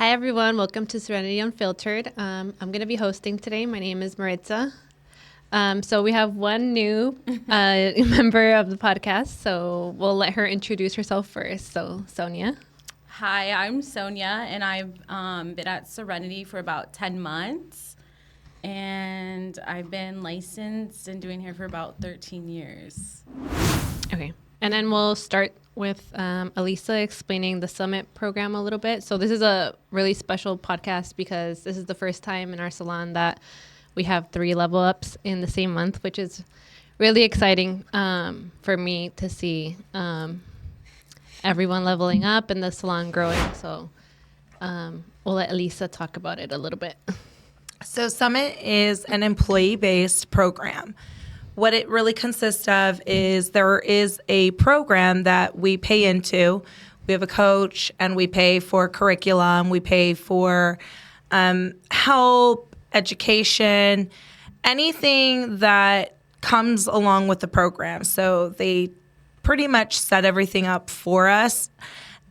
Hi, everyone. Welcome to Serenity Unfiltered. I'm going to be hosting today. My name is Maritza. So we have one new member of the podcast, so we'll let her introduce herself first. So, Sonia. Hi, I'm Sonia, and I've been at Serenity for about 10 months. And I've been licensed and doing hair for about 13 years. Okay. And then we'll start with Elisa explaining the Summit program a little bit. So this is a really special podcast because this is the first time in our salon that we have 3 level ups in the same month, which is really exciting for me to see everyone leveling up and the salon growing. So we'll let Elisa talk about it a little bit. So Summit is an employee-based program. What it really consists of is there is a program that we pay into. We have a coach, and we pay for curriculum. We pay for help, education, anything that comes along with the program. So they pretty much set everything up for us,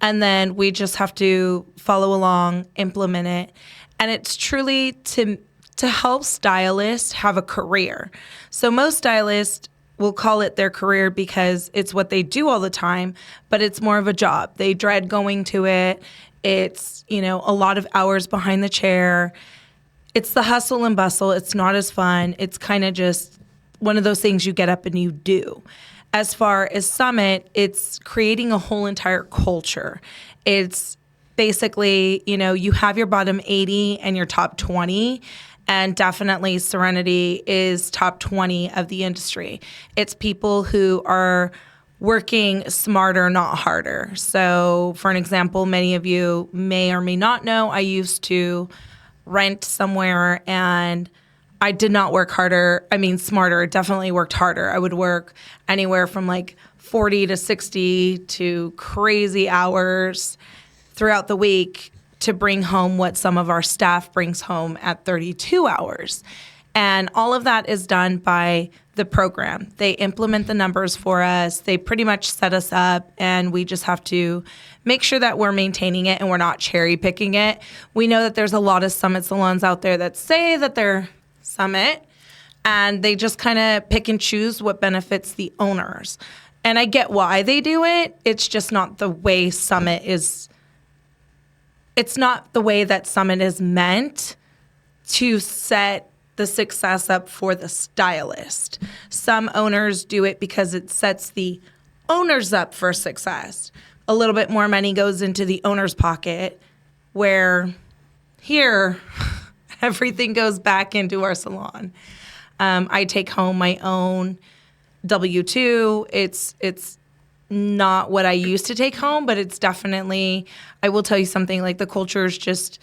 and then we just have to follow along, implement it. And it's truly to help stylists have a career. So most stylists will call it their career because it's what they do all the time, but it's more of a job. They dread going to it. It's, a lot of hours behind the chair. It's the hustle and bustle. It's not as fun. It's kind of just one of those things you get up and you do. As far as Summit, it's creating a whole entire culture. It's basically, you have your bottom 80 and your top 20. And definitely Serenity is top 20 of the industry. It's people who are working smarter, not harder. So for an example, many of you may or may not know, I used to rent somewhere and I did not work smarter, definitely worked harder. I would work anywhere from like 40 to 60 to crazy hours throughout the week to bring home what some of our staff brings home at 32 hours. And all of that is done by the program. They implement the numbers for us. They pretty much set us up, and we just have to make sure that we're maintaining it and we're not cherry picking it. We know that there's a lot of Summit salons out there that say that they're Summit, and they just kind of pick and choose what benefits the owners. And I get why they do it. It's just not the way Summit is. It's not the way that Summit is meant to set the success up for the stylist. Some owners do it because it sets the owners up for success. A little bit more money goes into the owner's pocket, where here, everything goes back into our salon. I take home my own W-2. It's not what I used to take home, but it's definitely, I will tell you something, like the culture is just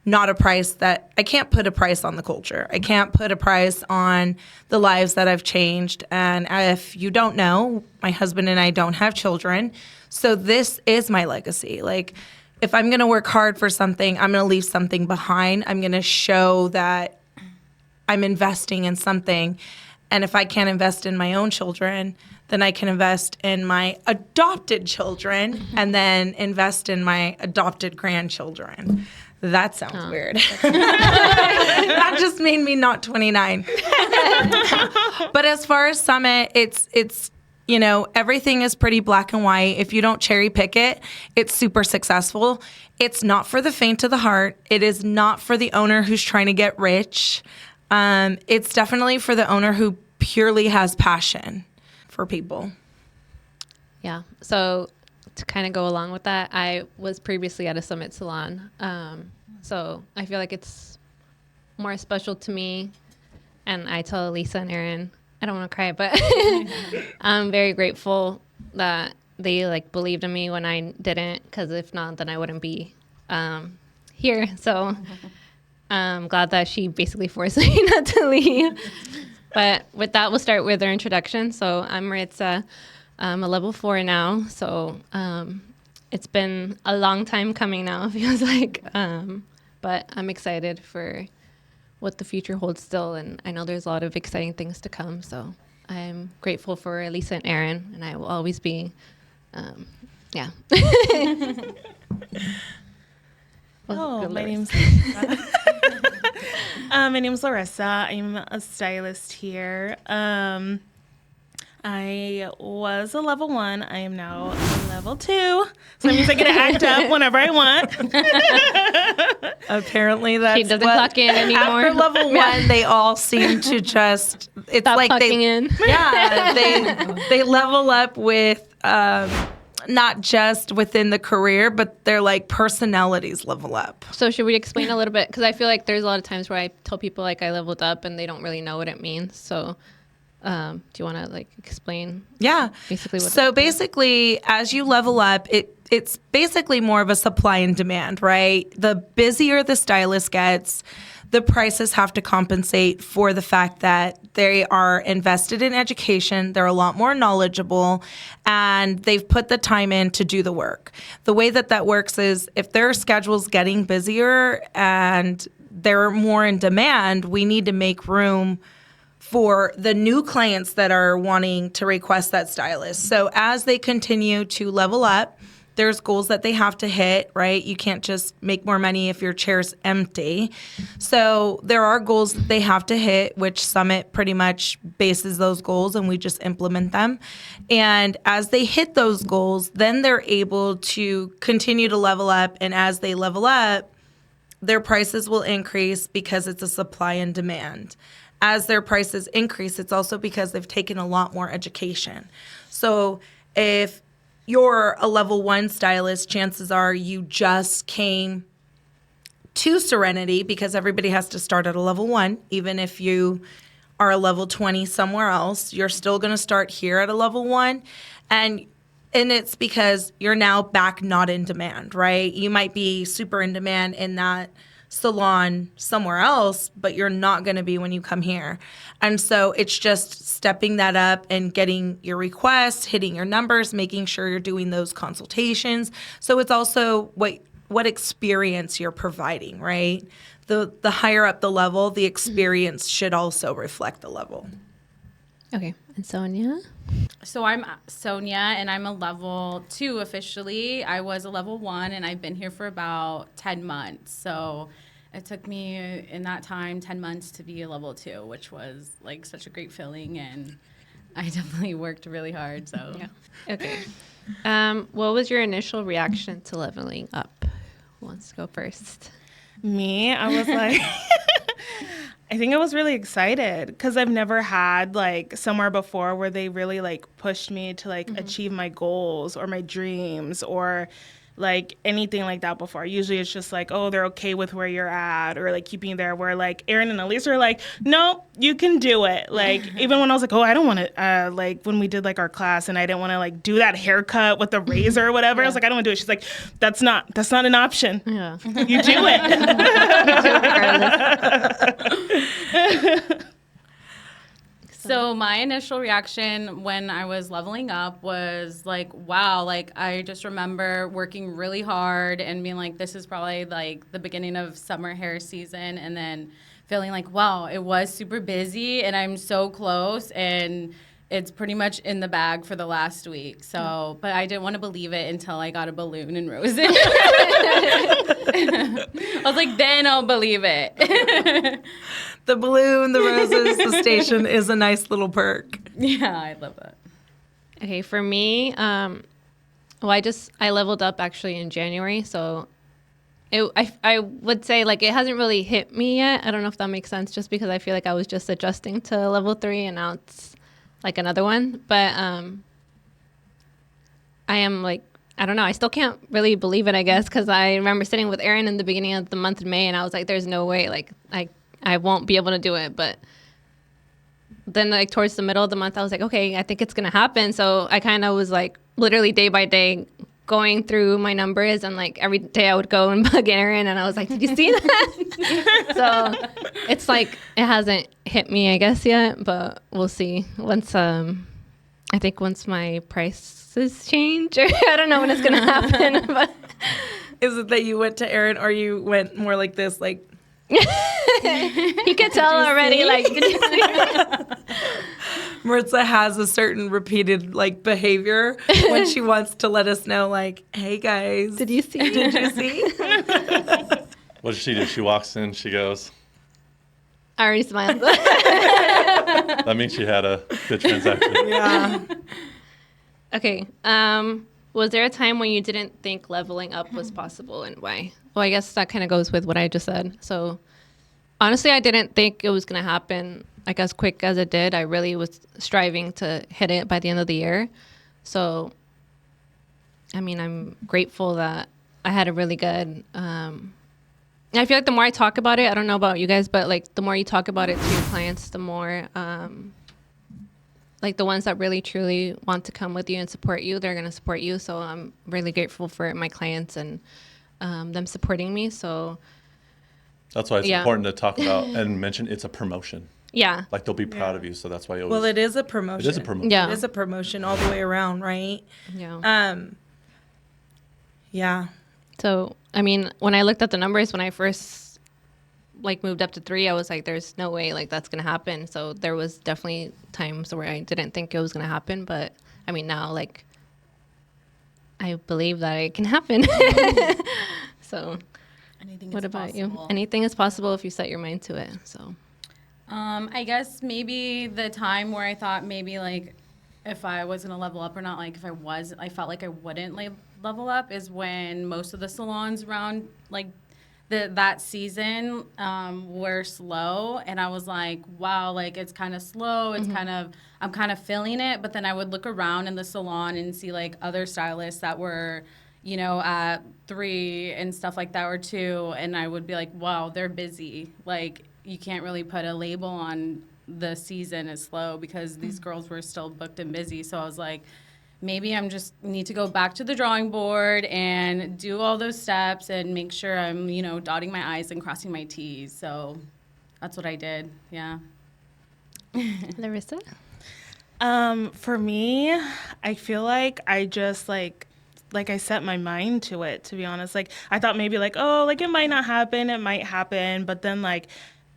not a price that, I can't put a price on the culture. I can't put a price on the lives that I've changed. And if you don't know, my husband and I don't have children. So this is my legacy. Like, if I'm going to work hard for something, I'm going to leave something behind. I'm going to show that I'm investing in something. And if I can't invest in my own children, then I can invest in my adopted children and then invest in my adopted grandchildren. That sounds weird. That just made me not 29. But as far as Summit, it's everything is pretty black and white. If you don't cherry pick it, it's super successful. It's not for the faint of the heart. It is not for the owner who's trying to get rich. It's definitely for the owner who purely has passion for people. Yeah. So to kind of go along with that, I was previously at a Summit salon. So I feel like it's more special to me. And I tell Lisa and Aaron, I don't want to cry, but I'm very grateful that they believed in me when I didn't, because if not, then I wouldn't be here. So I'm glad that she basically forced me not to leave. But with that, we'll start with our introduction. So I'm Maritza. I'm a level 4 now. So it's been a long time coming now, it feels like. But I'm excited for what the future holds still. And I know there's a lot of exciting things to come. So I'm grateful for Lisa and Aaron. And I will always be, yeah. Well, My name's Larissa. I'm a stylist here. I was a level 1. I am now a level 2. So that means I get to act up whenever I want. Apparently, that's She doesn't clock in anymore. After level 1, they all seem to just. It's Stop like clocking they. in. Yeah, they level up with. Not just within the career, but their like personalities level up. So should we explain a little bit? Because I feel like there's a lot of times where I tell people like I leveled up and they don't really know what it means. So do you want to like explain? Yeah. Basically what So basically, as you level up, it's basically more of a supply and demand, right? The busier the stylist gets, the prices have to compensate for the fact that they are invested in education, they're a lot more knowledgeable, and they've put the time in to do the work. The way that works is if their schedule's getting busier and they're more in demand, we need to make room for the new clients that are wanting to request that stylist. So as they continue to level up, there's goals that they have to hit, right? You can't just make more money if your chair's empty. So there are goals that they have to hit, which Summit pretty much bases those goals and we just implement them. And as they hit those goals, then they're able to continue to level up. And as they level up, their prices will increase because it's a supply and demand. As their prices increase, it's also because they've taken a lot more education. So if you're a level 1 stylist, chances are you just came to Serenity because everybody has to start at a level 1. Even if you are a level 20 somewhere else, you're still going to start here at a level 1. And it's because you're now back not in demand, right? You might be super in demand in that salon somewhere else, but you're not going to be when you come here. And so it's just stepping that up and getting your requests, hitting your numbers, making sure you're doing those consultations. So it's also what experience you're providing, right? The higher up the level, the experience should also reflect the level. Okay. And Sonia? So I'm Sonia, and I'm a level 2 officially. I was a level 1, and I've been here for about 10 months. So it took me in that time 10 months to be a level 2, which was like such a great feeling, and I definitely worked really hard. So Yeah. Okay. What was your initial reaction to leveling up? Who wants to go first? Me, I was like, I think I was really excited because I've never had like somewhere before where they really like pushed me to like achieve my goals or my dreams or like anything like that before. Usually it's just like, oh, they're okay with where you're at or like keeping you there, where like Erin and Elise are like, no, you can do it. Like even when I was like, oh, I don't want to, like when we did like our class and I didn't want to like do that haircut with the razor or whatever, I was like, I don't want to do it. She's like, that's not an option. Yeah. You do it. So my initial reaction when I was leveling up was like, wow, like I just remember working really hard and being like, this is probably like the beginning of summer hair season, and then feeling like, wow, it was super busy and I'm so close and it's pretty much in the bag for the last week. So, but I didn't want to believe it until I got a balloon and roses. I was like, then I'll believe it. The balloon, the roses, the station is a nice little perk. Yeah, I love that. Okay, for me, I leveled up actually in January, so I would say like it hasn't really hit me yet. I don't know if that makes sense, just because I feel like I was just adjusting to level 3 and now it's like another one. But I am like, I don't know, I still can't really believe it, I guess, because I remember sitting with Erin in the beginning of the month of May and I was like, there's no way, like I won't be able to do it. But then like towards the middle of the month, I was like, okay, I think it's going to happen. So I kind of was like literally day by day going through my numbers, and like every day I would go and bug Erin and I was like, did you see that? So it's like, it hasn't hit me, I guess, yet, but we'll see once, I think once my prices change, or I don't know when it's going to happen. But Is it that you went to Erin or you went more like this, like, you can tell already, like, Maritza has a certain repeated like behavior when she wants to let us know, like, hey guys, did you see? Did you see? What does she do? She walks in, she goes, I already smiled. that means she had a good transaction. Yeah. Okay. Was there a time when you didn't think leveling up was possible, and why? Well, I guess that kind of goes with what I just said. So, honestly, I didn't think it was going to happen like as quick as it did. I really was striving to hit it by the end of the year. So, I mean, I'm grateful that I had a really good. I feel like the more I talk about it, I don't know about you guys, but like the more you talk about it to your clients, the more like the ones that really truly want to come with you and support you, they're going to support you. So I'm really grateful for my clients and them supporting me. So That's why it's Yeah. important to talk about and mention it's a promotion. yeah, Like they'll be proud of you, so that's why you always. Well, it is a promotion. It is a promotion. Yeah. It is a promotion all the way around, right? yeah. Yeah. So, I mean, when I looked at the numbers, when I first like moved up to 3, I was like, there's no way like that's going to happen. So there was definitely times where I didn't think it was going to happen. But I mean, now like I believe that it can happen. So Anything what is about you? possible. Anything is possible if you set your mind to it. So I guess maybe the time where I thought maybe like if I was gonna level up or not, like if I felt like I wouldn't level up is when most of the salons around like that season were slow, and I was like, wow, like it's kind of slow. It's I'm kind of feeling it, but then I would look around in the salon and see like other stylists that were, you know, at 3 and stuff like that, or 2, and I would be like, wow, they're busy. Like you can't really put a label on the season as slow because these girls were still booked and busy. So I was like, maybe I'm just need to go back to the drawing board and do all those steps and make sure I'm, you know, dotting my I's and crossing my T's. So that's what I did. Yeah. Larissa? For me, I feel like I just like I set my mind to it, to be honest. Like I thought maybe like, oh, like it might not happen, it might happen, but then like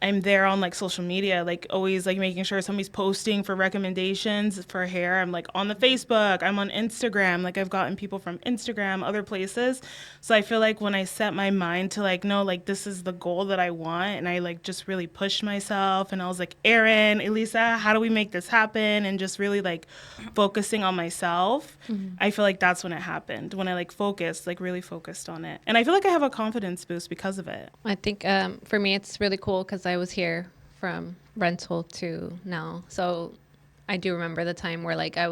I'm there on like social media, like always like making sure somebody's posting for recommendations for hair. I'm like on the Facebook, I'm on Instagram, like I've gotten people from Instagram, other places. So I feel like when I set my mind to like, no, like this is the goal that I want, and I like just really pushed myself, and I was like, Erin, Elisa, how do we make this happen? And just really like focusing on myself. I feel like that's when it happened, when I like focused, like really focused on it. And I feel like I have a confidence boost because of it. I think for me, it's really cool because I was here from rental to now. So I do remember the time where like I've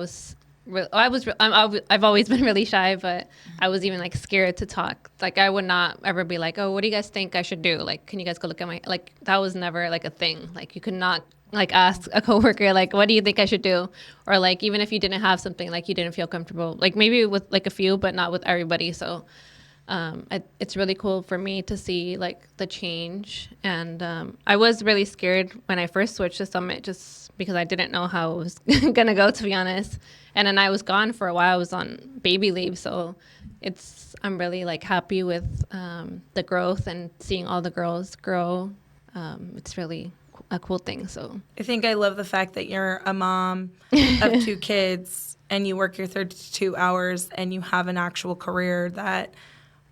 always been really shy, but I was even like scared to talk. Like I would not ever be like, oh, what do you guys think I should do? Like, can you guys go look at my, like that was never like a thing. Like you could not like ask a coworker, like, what do you think I should do? Or like, even if you didn't have something, like you didn't feel comfortable, like maybe with like a few, but not with everybody. So it's really cool for me to see like the change. And I was really scared when I first switched to Summit just because I didn't know how it was gonna go, to be honest. And then I was gone for a while. I was on baby leave, so I'm really like happy with the growth and seeing all the girls grow. It's really a cool thing. So I think I love the fact that you're a mom of 2 kids and you work your 32 hours and you have an actual career that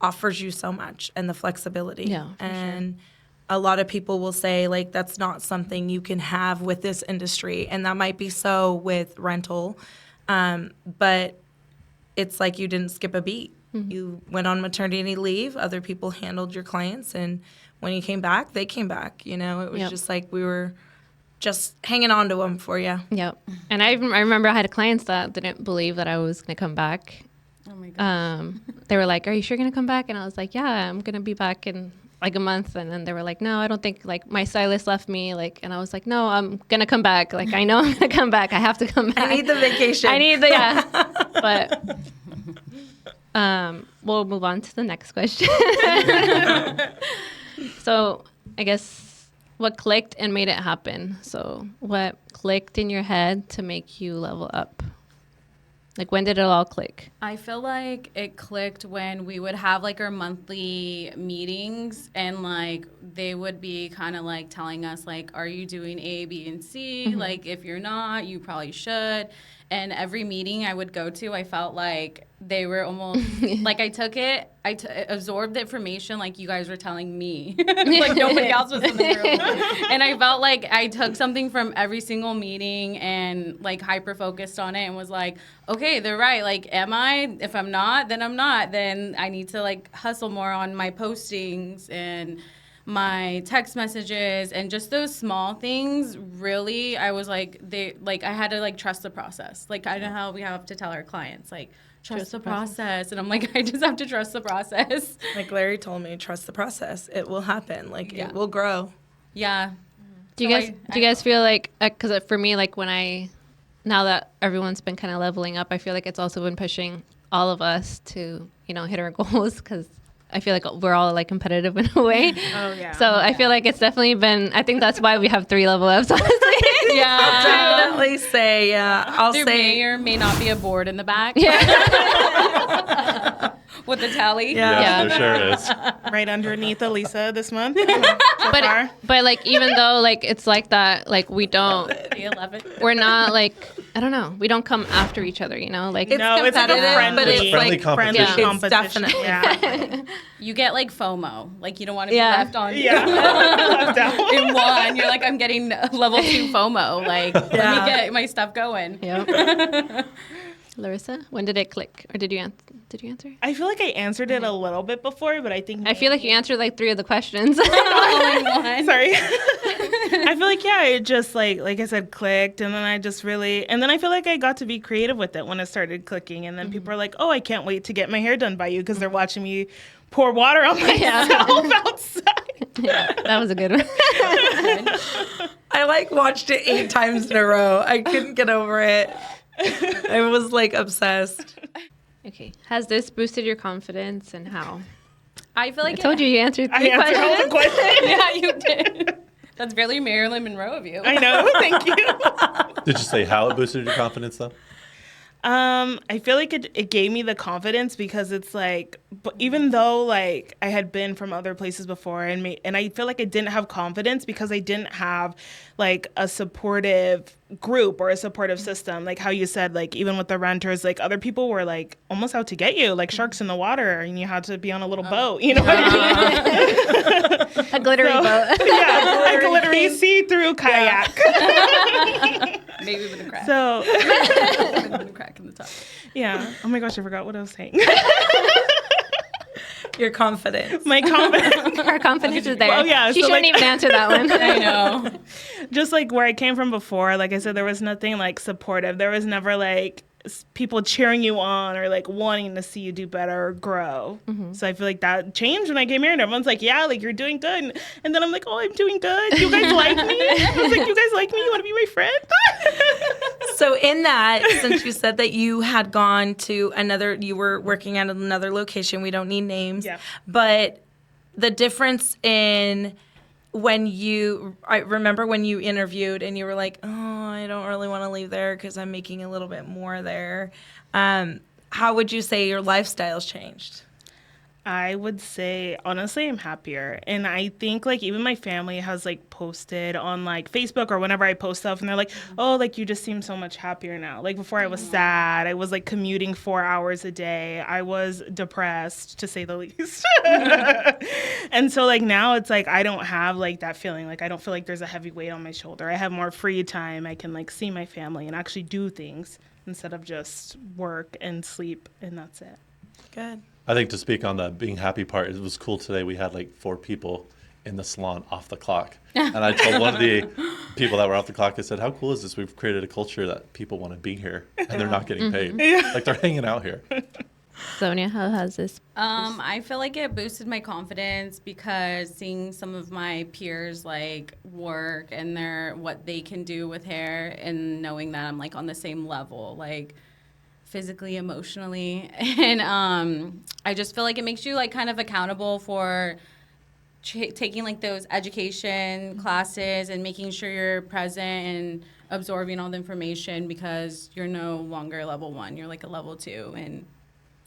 offers you so much and the flexibility. Yeah, for and a lot of people will say like that's not something you can have with this industry, and that might be so with rental, but it's like you didn't skip a beat. You went on maternity leave, other people handled your clients, and when you came back, they came back. You know, it was just like we were just hanging on to them for you. Yep. And I remember I had clients that didn't believe that I was going to come back. Oh my God. They were like, are you sure you're going to come back? And I was like, yeah, I'm going to be back in like a month. And then they were like, no, I don't think, like my stylist left me. Like, and I was like, no, I'm going to come back. Like, I know I'm going to come back. I have to come back. I need the vacation. Yeah. But we'll move on to the next question. So I guess what clicked and made it happen? So what clicked in your head to make you level up? Like, when did it all click? I feel like it clicked when we would have like our monthly meetings, and like they would be kind of like telling us like, are you doing A, B, and C? Like if you're not, you probably should. And every meeting I would go to, I felt like they were almost like I absorbed the information like you guys were telling me. Like nobody else was in the room. And I felt like I took something from every single meeting and like hyper focused on it and was like, okay, they're right. Like, am I? If I'm not, then I'm not. Then I need to like hustle more on my postings and my text messages and just those small things. Really, I was like, I had to like trust the process. Like, I know how we have to tell our clients, like, trust the process. And I'm like, I just have to trust the process. Like Larry told me, trust the process. It will happen. Like, it will grow. Yeah. Do you guys feel like, because for me, like now that everyone's been kind of leveling up, I feel like it's also been pushing all of us to, hit our goals, because I feel like we're all like competitive in a way. Oh, yeah. So I feel like it's definitely been, I think that's why we have 3 level ups, honestly. Yeah. I'll definitely say, There may or may not be a board in the back. Yeah. With the tally. Yes, there sure is. Right underneath Elisa this month. So far. But like, even though like it's like that, like we're not like, I don't know, we don't come after each other, like It's no, it's like a competitive, friendly, but it's friendly like competition. It's competition. definitely Yeah. You get like FOMO. Like you don't want to be Yeah. left on Left out. in one. You're like, I'm getting level 2 FOMO. Like, let me get my stuff going. Yep. Larissa, when did it click? Or did you answer? I feel like I answered it a little bit before, but I think I feel like you answered like 3 of the questions. Sorry. I feel like it just like I said, clicked, and then I just really, and then I feel like I got to be creative with it when it started clicking, and then people are like, oh, I can't wait to get my hair done by you, because they're watching me pour water on myself outside. Yeah, that was a good one. I like watched it 8 times in a row. I couldn't get over it. I was like obsessed. Okay. Has this boosted your confidence, and how? I feel like I told you answered 3 I answered all the questions. questions. Yeah, you did. That's really Marilyn Monroe of you. I know. Thank you. Did you say how it boosted your confidence, though? I feel like it gave me the confidence, because it's like, but even though like I had been from other places before, and I feel like I didn't have confidence because I didn't have like a supportive group or a supportive system. Like how you said, like even with the renters, like other people were like almost out to get you, like sharks in the water, and you had to be on a little boat. You know what I mean? A glittery boat. Yeah, a glittery see-through kayak. Maybe with a crack. So With a crack in the top. yeah. Oh my gosh, I forgot what I was saying. Your confidence. My confidence. Her confidence is there. Well, yeah, She so, shouldn't like- even answer that one. I know. Just like where I came from before, like I said, there was nothing like supportive. There was never like people cheering you on or like wanting to see you do better or grow. So I feel like that changed when I came here, and everyone's like, yeah, like you're doing good. And then I'm like, oh, I'm doing good. You guys like me? I was like, you guys like me? You want to be my friend? So in that, since you said that you had gone to you were working at another location, we don't need names, Yeah. but the difference in I remember when you interviewed and you were like, oh, I don't really want to leave there because I'm making a little bit more there. How would you say your lifestyle's changed? I would say, honestly, I'm happier. And I think, like, even my family has, like, posted on, like, Facebook or whenever I post stuff, and they're like, oh, like, you just seem so much happier now. Like, before I was sad. I was, like, commuting 4 hours a day. I was depressed, to say the least. And so, like, now it's, like, I don't have, like, that feeling. Like, I don't feel like there's a heavy weight on my shoulder. I have more free time. I can, like, see my family and actually do things instead of just work and sleep, and that's it. Good. I think to speak on the being happy part, it was cool today. We had like 4 people in the salon off the clock. And I told one of the people that were off the clock, I said, how cool is this? We've created a culture that people want to be here and they're not getting paid. Like they're hanging out here. Sonia, how has this? I feel like it boosted my confidence because seeing some of my peers like work and what they can do with hair, and knowing that I'm like on the same level, like physically, emotionally, and I just feel like it makes you like kind of accountable for taking like those education classes and making sure you're present and absorbing all the information, because you're no longer level 1, you're like a level 2 and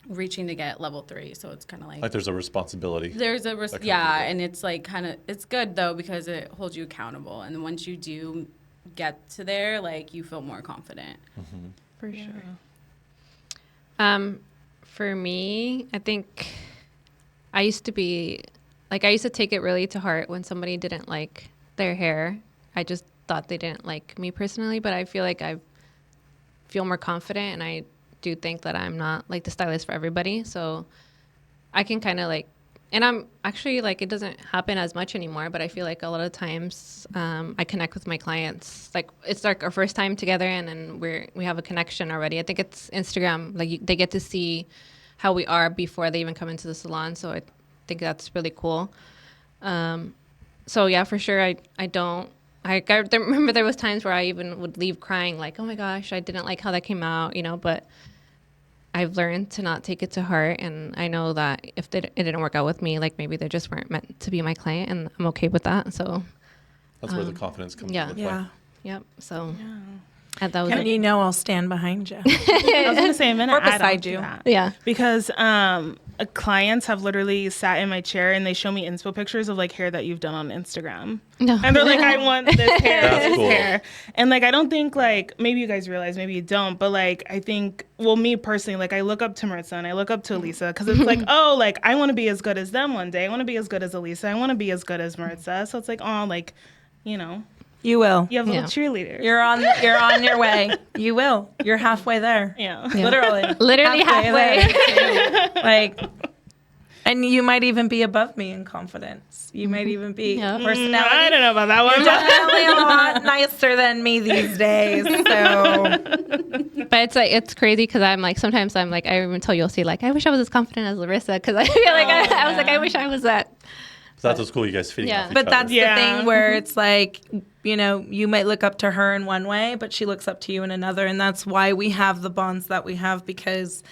reaching to get level 3. So it's kind of like There's a responsibility. there's a yeah, and it's like kind of, it's good though because it holds you accountable, and once you do get to there, like you feel more confident. For sure. For me, I think I used to be like, I used to take it really to heart when somebody didn't like their hair. I just thought they didn't like me personally, but I feel like I feel more confident, and I do think that I'm not like the stylist for everybody. So I can kind of like, and I'm actually like, it doesn't happen as much anymore, but I feel like a lot of times I connect with my clients. Like it's like our first time together, and then we have a connection already. I think it's Instagram. Like they get to see how we are before they even come into the salon. So I think that's really cool. So yeah, for sure. I remember there was times where I even would leave crying like, oh my gosh, I didn't like how that came out, but I've learned to not take it to heart. And I know that if it didn't work out with me, like maybe they just weren't meant to be my client, and I'm okay with that. So That's where the confidence comes yeah. into play. Yeah. yep. So and that was And you know I'll stand behind you. I was going to say, I'm going to Or add on beside to you. that. yeah. Because clients have literally sat in my chair and they show me inspo pictures of like hair that you've done on Instagram. No. And they're like, I want this hair, That's this cool. hair. And like, I don't think like, maybe you guys realize, maybe you don't, but like, I think, well, me personally, like I look up to Maritza and I look up to Elisa because it's like, oh, like I want to be as good as them one day. I want to be as good as Elisa. I want to be as good as Maritza. So it's like, oh, like, You will. you have Yeah. little cheerleaders. You're on your way. You will. You're halfway there. Yeah. Literally. Literally halfway. there. Like, and you might even be above me in confidence. You might even be Yeah. personality. I don't know about that one. Definitely a lot nicer than me these days. So But it's crazy because I'm like, sometimes I'm like, I even tell Yossi, like, I wish I was as confident as Larissa, because I feel like I was like, I wish I was that. So that's what's cool. You guys feeding Yeah. off each but other. that's Yeah. the thing where it's like, you might look up to her in one way, but she looks up to you in another. And that's why we have the bonds that we have, because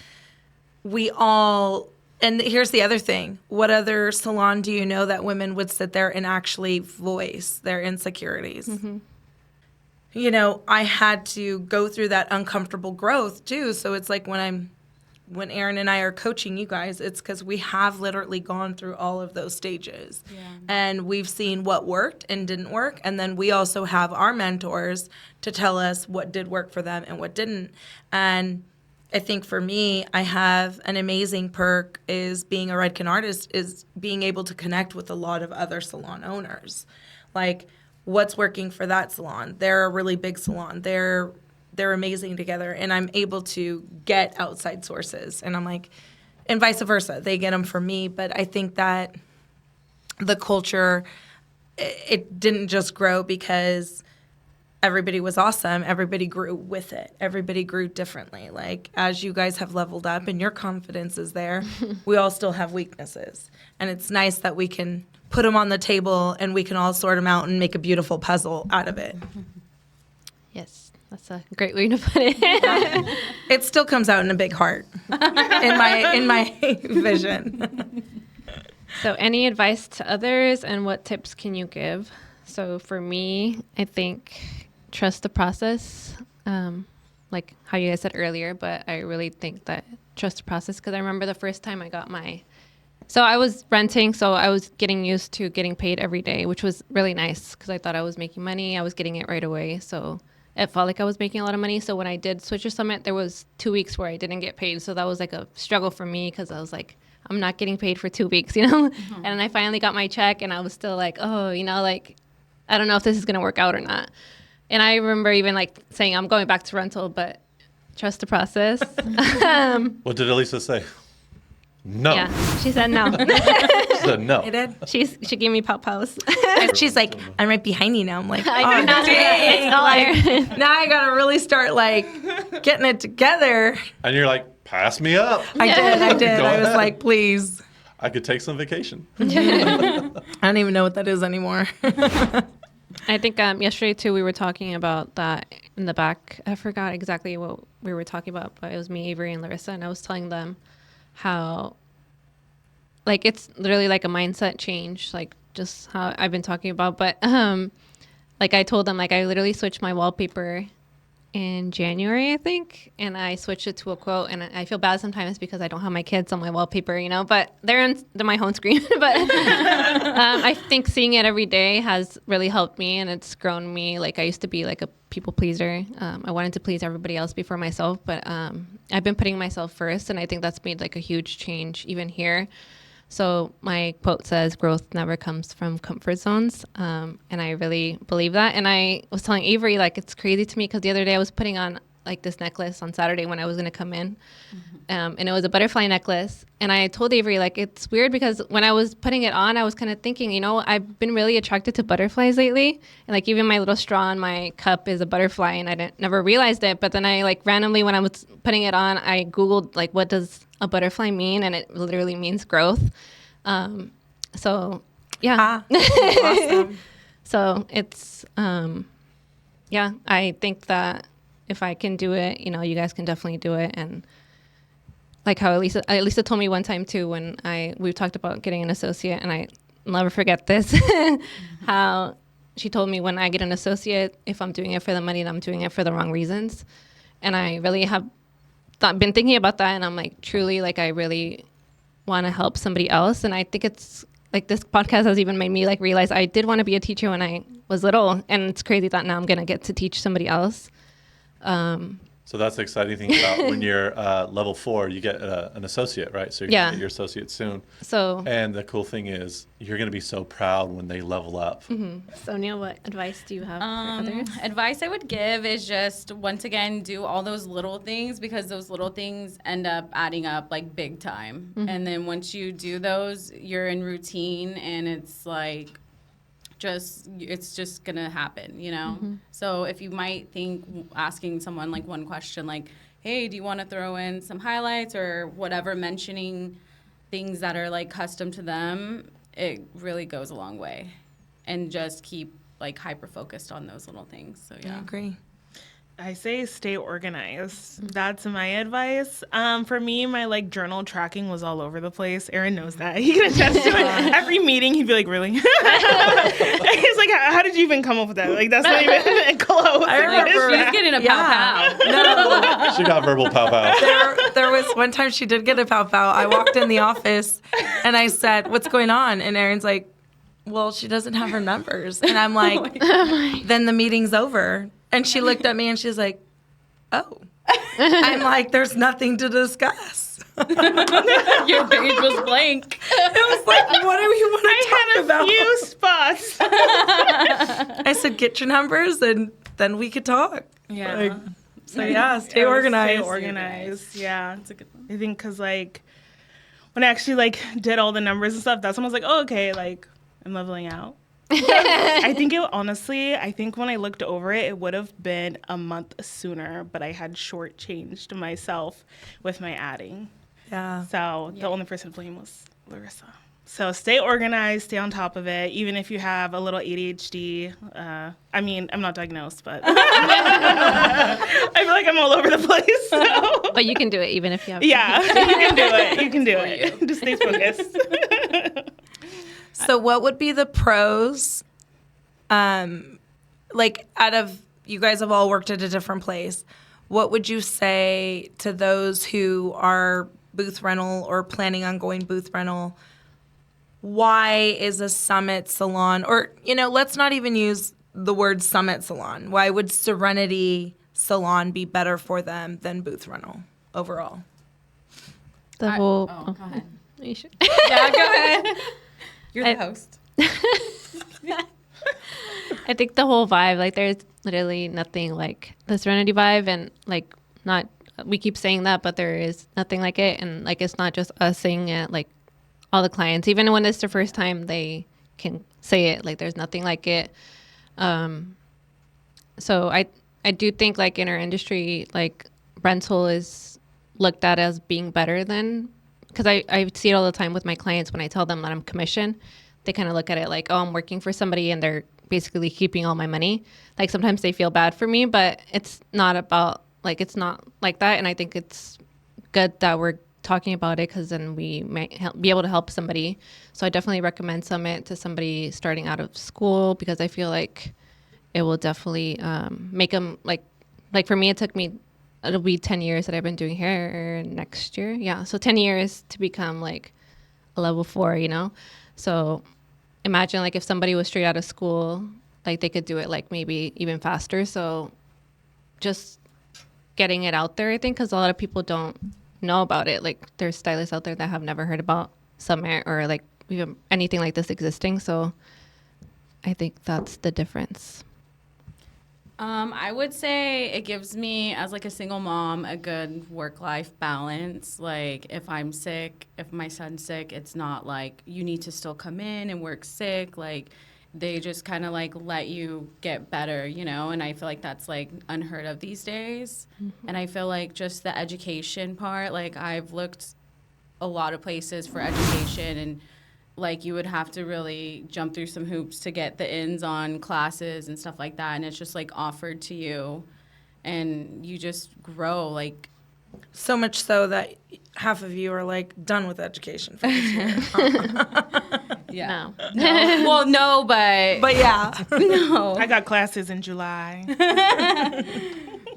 we all, and here's the other thing. What other salon do you know that women would sit there and actually voice their insecurities? I had to go through that uncomfortable growth too. So it's like when Erin and I are coaching you guys, it's because we have literally gone through all of those stages. Yeah. And we've seen what worked and didn't work. And then we also have our mentors to tell us what did work for them and what didn't. And I think for me, I have an amazing perk is being a Redken artist is being able to connect with a lot of other salon owners. Like, what's working for that salon? They're a really big salon. They're amazing together, and I'm able to get outside sources, and I'm like, and vice versa. They get them from me, but I think that the culture, it didn't just grow because everybody was awesome. Everybody grew with it. Everybody grew differently. Like, as you guys have leveled up and your confidence is there, we all still have weaknesses, and it's nice that we can put them on the table and we can all sort them out and make a beautiful puzzle out of it. Yes. That's a great way to put it. It still comes out in a big heart in my vision. So any advice to others, and what tips can you give? So for me, I think trust the process, like how you guys said earlier, but I really think that trust the process, because I remember the first time I got so I was renting, so I was getting used to getting paid every day, which was really nice because I thought I was making money. I was getting it right away, so it felt like I was making a lot of money. So when I did switch to Summit, there was 2 weeks where I didn't get paid. So that was like a struggle for me, because I was like, I'm not getting paid for 2 weeks, And then I finally got my check, and I was still like, oh, like, I don't know if this is going to work out or not. And I remember even like saying, I'm going back to rental, but trust the process. What did Elisa say? No. Yeah, she said no. She said no. I did. She gave me pop-pose. And she's like, I'm right behind you now. I'm like, oh, It's all like, now I got to really start like getting it together. And you're like, pass me up. I did. Go I was ahead. like, please. I could take some vacation. I don't even know what that is anymore. I think yesterday too we were talking about that in the back. I forgot exactly what we were talking about, but it was me, Avery, and Larissa, and I was telling them how like it's literally like a mindset change, like just how I've been talking about. But like I told them, like I literally switched my wallpaper in January, I think, and I switched it to a quote. And I feel bad sometimes because I don't have my kids on my wallpaper, but they're my home screen. But I think seeing it every day has really helped me, and it's grown me. Like I used to be like a people pleaser. I wanted to please everybody else before myself, but I've been putting myself first, and I think that's made like a huge change even here. So my quote says, growth never comes from comfort zones. And I really believe that. And I was telling Avery, like, it's crazy to me because the other day I was putting on like this necklace on Saturday when I was going to come in. And it was a butterfly necklace. And I told Avery, like, it's weird because when I was putting it on, I was kind of thinking, I've been really attracted to butterflies lately. And like even my little straw in my cup is a butterfly, and I never realized it. But then I like randomly when I was putting it on, I Googled like, what does a butterfly mean? And it literally means growth. So yeah. Awesome. So it's, I think that if I can do it, you guys can definitely do it. And like how Elisa told me one time too, when we talked about getting an associate, and I'll never forget this, how she told me when I get an associate, if I'm doing it for the money, then I'm doing it for the wrong reasons. And I really have been thinking about that. And I'm like, truly, like, I really want to help somebody else. And I think it's like this podcast has even made me like realize I did want to be a teacher when I was little. And it's crazy that now I'm going to get to teach somebody else. So that's the exciting thing about when you're level 4, you get an associate, right? So you're going to get your associate soon. So, and the cool thing is you're going to be so proud when they level up. Sonia, what advice do you have for others? Advice I would give is just, once again, do all those little things, because those little things end up adding up like big time. And then once you do those, you're in routine, and it's like, it's just gonna happen, So if you might think asking someone like one question like, hey, do you want to throw in some highlights or whatever, mentioning things that are like custom to them, it really goes a long way. And just keep like hyper focused on those little things. So yeah. I agree. I say stay organized. That's my advice. For me, my like journal tracking was all over the place. Aaron knows that. He can attest to it. Every meeting, he'd be like, "Really?" He's like, "How did you even come up with that? Like, that's not even close." I remember She's getting a pow pow. No, She got verbal pow pow. there was one time she did get a pow pow. I walked in the office and I said, "What's going on?" And Aaron's like, "Well, she doesn't have her numbers." And I'm like, "Then the meeting's over." And she looked at me and she's like, "Oh." I'm like, "There's nothing to discuss." Your page was blank. It was like, "What do you want to talk about?" Few spots. I said, "Get your numbers and then we could talk." Yeah. Like, so yeah, stay organized. Stay organized. Yeah. That's a good one. I think because like when I actually like did all the numbers and stuff, that's when I was like, "Oh, okay, like I'm leveling out." I think when I looked over it, it would have been a month sooner, but I had shortchanged myself with my adding. Yeah. So the only person to blame was Larissa. So stay organized, stay on top of it, even if you have a little ADHD. I mean, I'm not diagnosed, but I feel like I'm all over the place. So. But you can do it even if you have. Yeah, you can do it. You can do it. Just stay focused. So what would be the pros, like out of, you guys have all worked at a different place, what would you say to those who are booth rental or planning on going booth rental? Why is a Summit Salon, or, let's not even use the word Summit Salon. Why would Serenity Salon be better for them than booth rental overall? The whole. Go ahead. You should. Yeah, go ahead. You're the host. I think the whole vibe, like, there's literally nothing like the Serenity Vibe, and like, not, we keep saying that, but there is nothing like it. And like, it's not just us saying it, like all the clients, even when it's the first time, they can say it, like there's nothing like it. So I do think like in our industry, like rental is looked at as being better than, because I see it all the time with my clients when I tell them that I'm commission. They kind of look at it like, oh, I'm working for somebody and they're basically keeping all my money. Like sometimes they feel bad for me, but it's not about, like, it's not like that. And I think it's good that we're talking about it, because then we might be able to help somebody. So I definitely recommend Summit to somebody starting out of school, because I feel like it will definitely make them like like for me, it'll be 10 years that I've been doing hair next year. Yeah. So 10 years to become like a level 4, you know? So imagine like if somebody was straight out of school, like they could do it like maybe even faster. So just getting it out there, I think, because a lot of people don't know about it. Like there's stylists out there that have never heard about Summit or like even anything like this existing. So I think that's the difference. I would say it gives me, as like a single mom, a good work-life balance. Like if I'm sick, if my son's sick, it's not like you need to still come in and work sick. Like they just kind of like let you get better, you know? And I feel like that's like unheard of these days. And I feel like just the education part, like I've looked a lot of places for education, and like you would have to really jump through some hoops to get the ins on classes and stuff like that. And it's just like offered to you and you just grow like. So much so that half of you are like done with education for this year. Yeah. No. No. Well, no, but yeah. no. I got classes in July.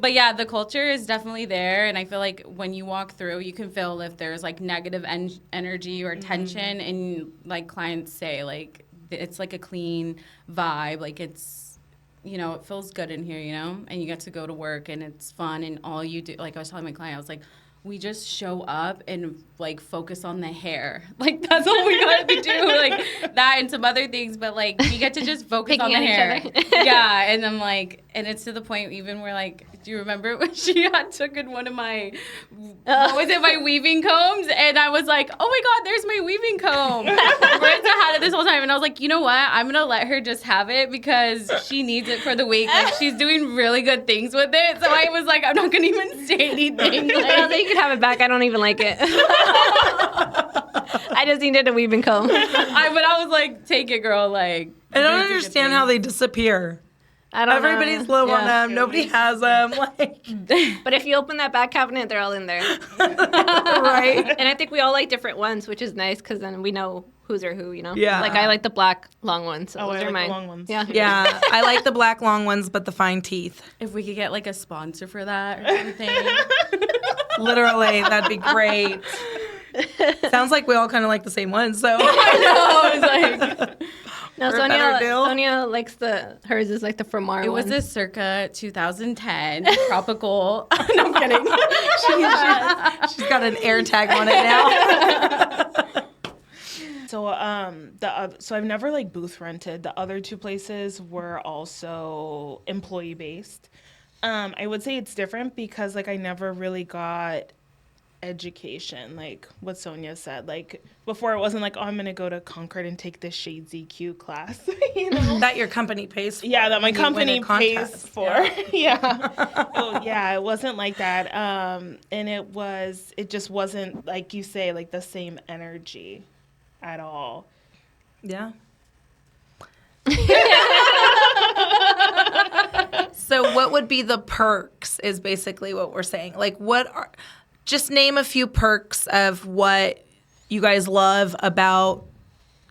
But yeah, the culture is definitely there. And I feel like when you walk through, you can feel if there's like negative energy or tension. And like clients say, like, it's like a clean vibe. Like it's, you know, it feels good in here, you know, and you get to go to work and it's fun. And all you do, like I was telling my client, I was like, we just show up and like focus on the hair. Like that's all we got to do, like that and some other things. But like we get to just focus on the hair. Yeah, and I'm like, and it's to the point even where like, do you remember when she had took in one of my, what was it, my weaving combs? And I was like, oh my God, there's my weaving comb. Marissa had it this whole time, and I was like, you know what? I'm gonna let her just have it because she needs it for the week. Like she's doing really good things with it. So I was like, I'm not gonna even say anything. Like, I don't think you can have it back. I don't even like it. I just needed a weaving comb. but I was like, take it, girl. Like, I don't understand how they disappear. I don't Everybody's know. low on them. Nobody has them. Like, But if you open that back cabinet, they're all in there. right? And I think we all like different ones, which is nice because then we know who's or who, you know? Yeah. Like I like the black long ones. So Oh, those I are like the mine. long ones. Yeah. Yeah, I like the black long ones, but the fine teeth. if we could get like a sponsor for that or something. Literally, that'd be great. Sounds like we all kind of like the same ones. So I was like, No, For a better deal. Sonia likes hers is like the Framar it was one. a circa 2010 tropical. No, I'm kidding. she's got an air tag on it now. So so I've never like booth rented. The other two places were also employee based. I would say it's different because like I never really got education, like what Sonia said. Like before, it wasn't like, oh, I'm gonna go to Concord and take this Shades EQ class, you know. That your company pays for. Yeah, that my when you win a company pays contest. for. Yeah. Oh, yeah, it wasn't like that. And it just wasn't, like you say, like the same energy at all. Yeah. So what would be the perks is basically what we're saying. Like just name a few perks of what you guys love about,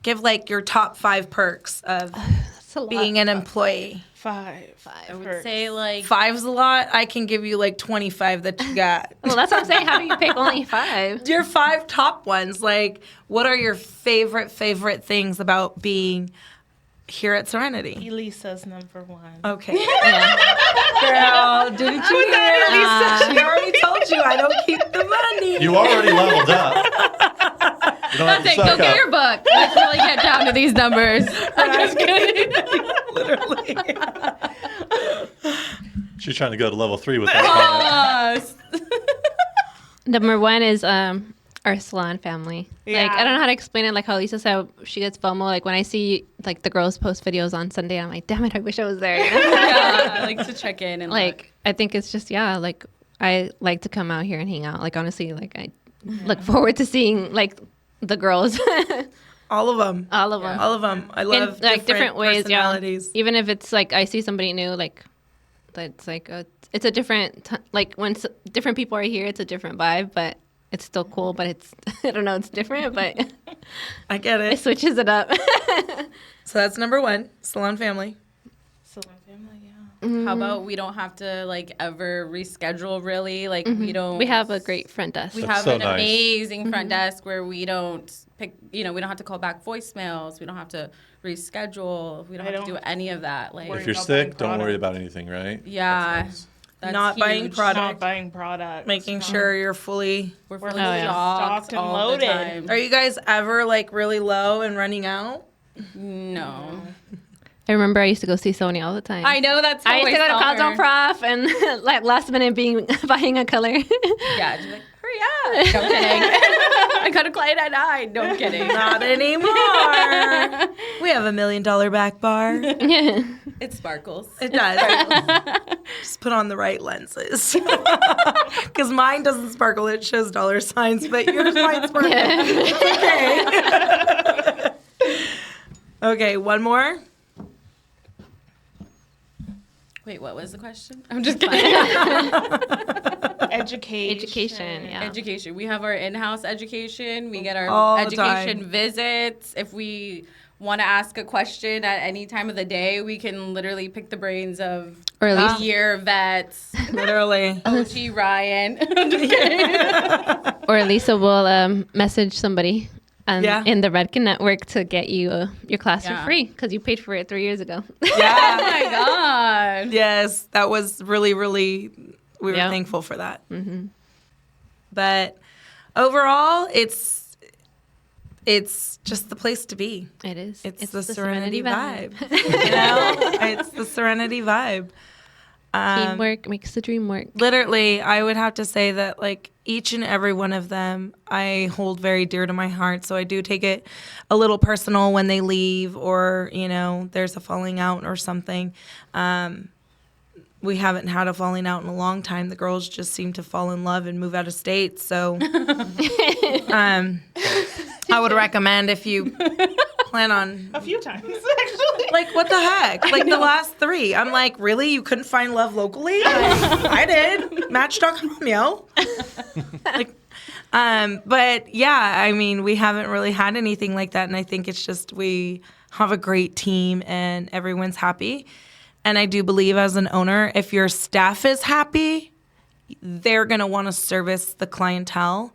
give like your top 5 perks of That's a lot. being an employee. 5. I would say like 5's a lot. I can give you like 25 that you got. Well, that's what I'm saying. How do you pick only 5? Your 5 top ones. Like, what are your favorite things about being here at Serenity? Elisa's number 1. Okay. Girl, didn't you hear? She already told you I don't keep the money. You already leveled up. You don't have That's to it. Go suck get up. your book. Let's really get down to these numbers. I'm just kidding. Literally. She's trying to go to level 3 with that. Number 1 is our salon family. Yeah. Like I don't know how to explain it. Like how Lisa said, she gets FOMO. Like when I see like the girls post videos on Sunday, I'm like, damn it, I wish I was there. You know? Yeah, I like to check in and Like I think it's just like I like to come out here and hang out. Like honestly, like I look forward to seeing like the girls, All of them. all of them. All of them. I love In like different ways, personalities. yeah. Even if it's like I see somebody new, like that's like it's a different like when different people are here, it's a different vibe, but it's still cool. But it's I don't know, it's different, but I get it it. switches it up. So that's number 1, salon family. Salon family, yeah. How about we don't have to like ever reschedule really? Like we don't. We have a great front desk. We That's have so an nice. amazing front desk where we don't pick, we don't have to call back voicemails. We don't have to reschedule. We don't have to do any of that. Like, If you're about sick, buying don't worry product. about anything, right? yeah. That's nice. That's Not buying huge. product. Not buying products. Making sure you're fully. We're fully yeah. stocked Stocked and all loaded. the time. Are you guys ever like really low and running out? No. I remember I used to go see Sony all the time. I know that's how I used to go to saw Cosmo her. Prof and like last minute buying a color. Yeah, she's like, hurry up. No kidding. I got a client at 9. No kidding. Not anymore. We have $1 million back bar. It sparkles. It does. Just put on the right lenses. Because mine doesn't sparkle. It shows dollar signs, but yours might sparkle. Okay. Okay, one more. Wait, what was the question? I'm just kidding. Education. Yeah. Education. We have our in-house education. We get our All the education time. visits. If we want to ask a question at any time of the day, we can literally pick the brains of Or at least- year vets. Literally. OG Ryan. I'm just kidding. Or Lisa will message somebody Yeah. in the Redken network to get you your class Yeah. for free because you paid for it 3 years ago. Oh Yeah. my God. Yes, that was really, really, we were Yeah. thankful for that. But overall, it's just the place to be. It is. It's the Serenity vibe. You know, it's the Serenity vibe. Teamwork makes the dream work. Literally, I would have to say that like each and every one of them I hold very dear to my heart. So I do take it a little personal when they leave or, you know, there's a falling out or something. We haven't had a falling out in a long time. The girls just seem to fall in love and move out of state. So I would recommend if you plan on A few times, actually. like, what the heck? Like, the last 3. I'm like, really? You couldn't find love locally? Like, I did. Match.com, yo. Like, but yeah, I mean, we haven't really had anything like that. And I think it's just we have a great team and everyone's happy. And I do believe as an owner, if your staff is happy, they're going to want to service the clientele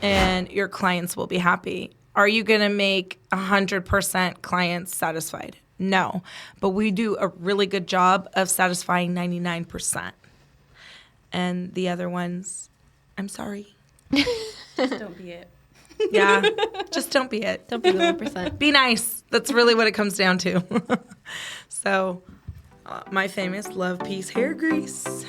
and your clients will be happy. Are you going to make 100% clients satisfied? No. But we do a really good job of satisfying 99%. And the other ones, I'm sorry. Don't be it. Yeah, just don't be it. Don't be the 1%. Be nice. That's really what it comes down to. So, my famous Love Peace hair grease.